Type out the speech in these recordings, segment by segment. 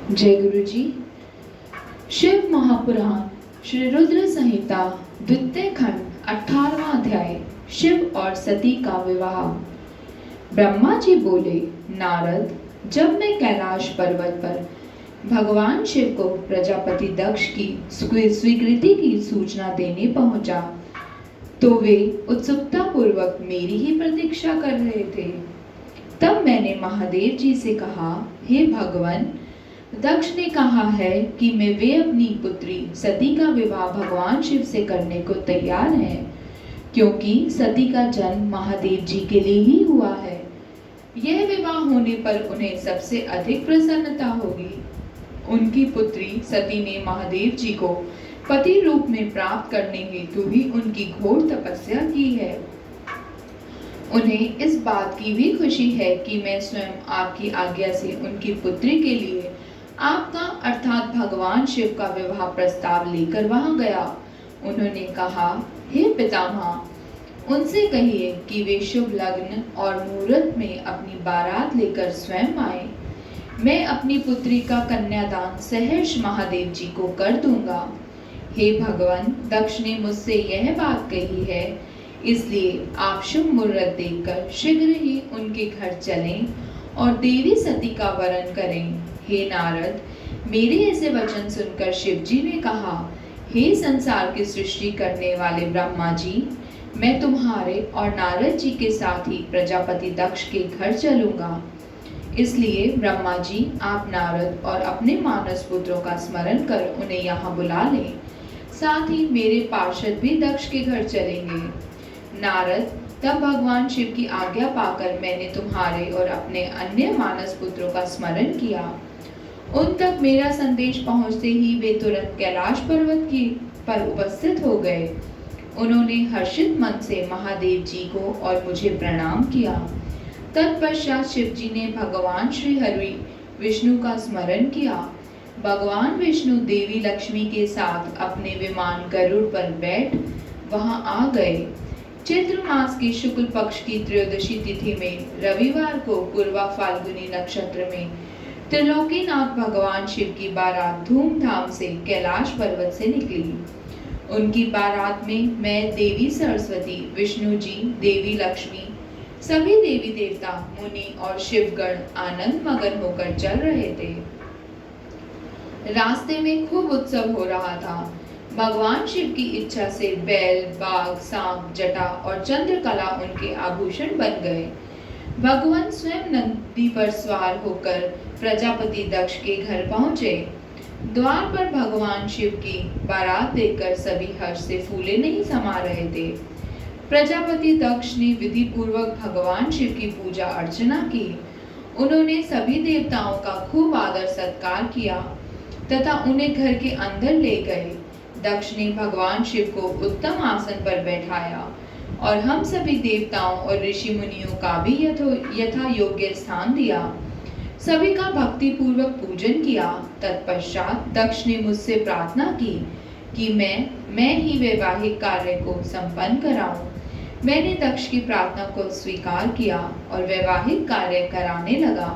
जय गुरु जी। शिव महापुराण श्री रुद्र संहिता द्वितीय खंड 18वां अध्याय शिव और सती का विवाह। ब्रह्मा जी बोले, नारद, जब मैं कैलाश पर्वत पर भगवान शिव को प्रजापति दक्ष की स्वीकृति की सूचना देने पहुंचा तो वे उत्सुकता पूर्वक मेरी ही प्रतीक्षा कर रहे थे। तब मैंने महादेव जी से कहा, हे भगवान, दक्ष ने कहा है कि वे अपनी पुत्री सती का विवाह भगवान शिव से करने को तैयार हैं, क्योंकि सती का जन्म महादेव जी के लिए ही हुआ है। यह विवाह होने पर उन्हें सबसे अधिक प्रसन्नता होगी। उनकी पुत्री सती ने महादेव जी को पति रूप में प्राप्त करने हेतु ही उनकी घोर तपस्या की है। उन्हें इस बात की भी खुशी है कि मैं स्वयं आपकी आज्ञा से उनकी पुत्री के लिए आपका अर्थात भगवान शिव का विवाह प्रस्ताव लेकर वहां गया। उन्होंने कहा, हे पितामह, उनसे कहिए कि वे शुभ लग्न और मुहूर्त में अपनी बारात लेकर स्वयं आए। मैं अपनी पुत्री का कन्यादान सहर्ष महादेव जी को कर दूंगा। हे भगवान, दक्ष ने मुझसे यह बात कही है, इसलिए आप शुभ मुहूर्त देखकर शीघ्र ही उनके घर चलें और देवी सती का वरण करें। हे नारद, मेरे ऐसे वचन सुनकर शिव जी ने कहा, हे संसार की सृष्टि करने वाले ब्रह्मा जी, मैं तुम्हारे और नारद जी के साथ ही प्रजापति दक्ष के घर चलूंगा। इसलिए ब्रह्मा जी, आप नारद और अपने मानस पुत्रों का स्मरण कर उन्हें यहाँ बुला लें। साथ ही मेरे पार्षद भी दक्ष के घर चलेंगे। नारद, तब भगवान शिव की आज्ञा पाकर मैंने तुम्हारे और अपने अन्य मानस पुत्रों का स्मरण किया। उन तक मेरा संदेश पहुंचते ही वे तुरंत कैलाश पर्वत पर उपस्थित हो गए। उन्होंने हर्षित मन से महादेव जी को और मुझे प्रणाम किया। तत्पश्चात शिव जी ने भगवान श्री हरि विष्णु का स्मरण किया। भगवान विष्णु देवी लक्ष्मी के साथ अपने विमान गरुड़ पर बैठ वहां आ गए। चैत्र मास की शुक्ल पक्ष की त्रयोदशी तिथि में रविवार को पूर्वा फाल्गुनी नक्षत्र में त्रिलोकीनाथ भगवान शिव की बारात धूमधाम से कैलाश पर्वत से निकली। उनकी बारात में मैं, देवी सरस्वती, विष्णु जी, देवी लक्ष्मी, सभी देवी देवता, मुनि और शिवगण आनंद मगन होकर चल रहे थे। रास्ते में खूब उत्सव हो रहा था। भगवान शिव की इच्छा से बैल, बाघ, सांप, जटा और चंद्रकला उनके आभूषण बन गए। भगवान स्वयं नंदी पर सवार होकर प्रजापति दक्ष के घर पहुंचे। द्वार पर भगवान शिव की बारात देखकर सभी हर्ष से फूले नहीं समा रहे थे। प्रजापति दक्ष ने विधि पूर्वक भगवान शिव की पूजा अर्चना की। उन्होंने सभी देवताओं का खूब आदर सत्कार किया तथा उन्हें घर के अंदर ले गए। दक्ष ने भगवान शिव को उत्तम आसन पर बैठाया और हम सभी देवताओं और ऋषि मुनियों का भी यथा योग्य स्थान दिया। सभी का भक्ति पूर्वक पूजन किया। तत्पश्चात दक्ष ने मुझसे प्रार्थना की कि मैं ही वैवाहिक कार्य को संपन्न कराऊं। मैंने दक्ष की प्रार्थना को स्वीकार किया और वैवाहिक कार्य कराने लगा।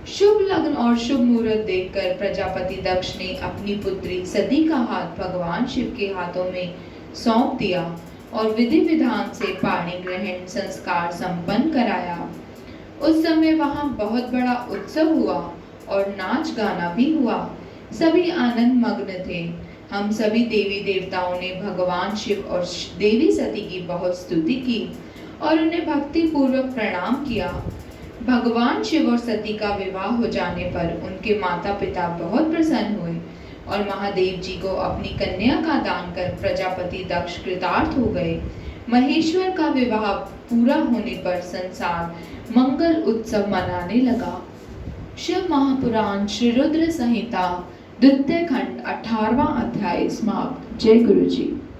शुभ लग्न और शुभ मुहूर्त देखकर प्रजापति दक्ष ने अपनी पुत्री सती का हाथ भगवान शिव के हाथों में सौंप दिया और विधि विधान से पाणी ग्रहण संस्कार संपन्न कराया। उस समय वहां बहुत बड़ा उत्सव हुआ और नाच गाना भी हुआ। सभी आनंद मग्न थे। हम सभी देवी देवताओं ने भगवान शिव और देवी सती की बहुत स्तुति की और उन्हें भक्ति पूर्वक प्रणाम किया। भगवान शिव और सती का विवाह हो जाने पर उनके माता पिता बहुत प्रसन्न हुए और महादेव जी को अपनी कन्या का दान कर प्रजापति दक्ष कृतार्थ हो गए। महेश्वर का विवाह पूरा होने पर संसार मंगल उत्सव मनाने लगा। शिव महापुराण श्री रुद्र संहिता द्वितीय खंड 18वां अध्याय समाप्त। जय गुरु जी।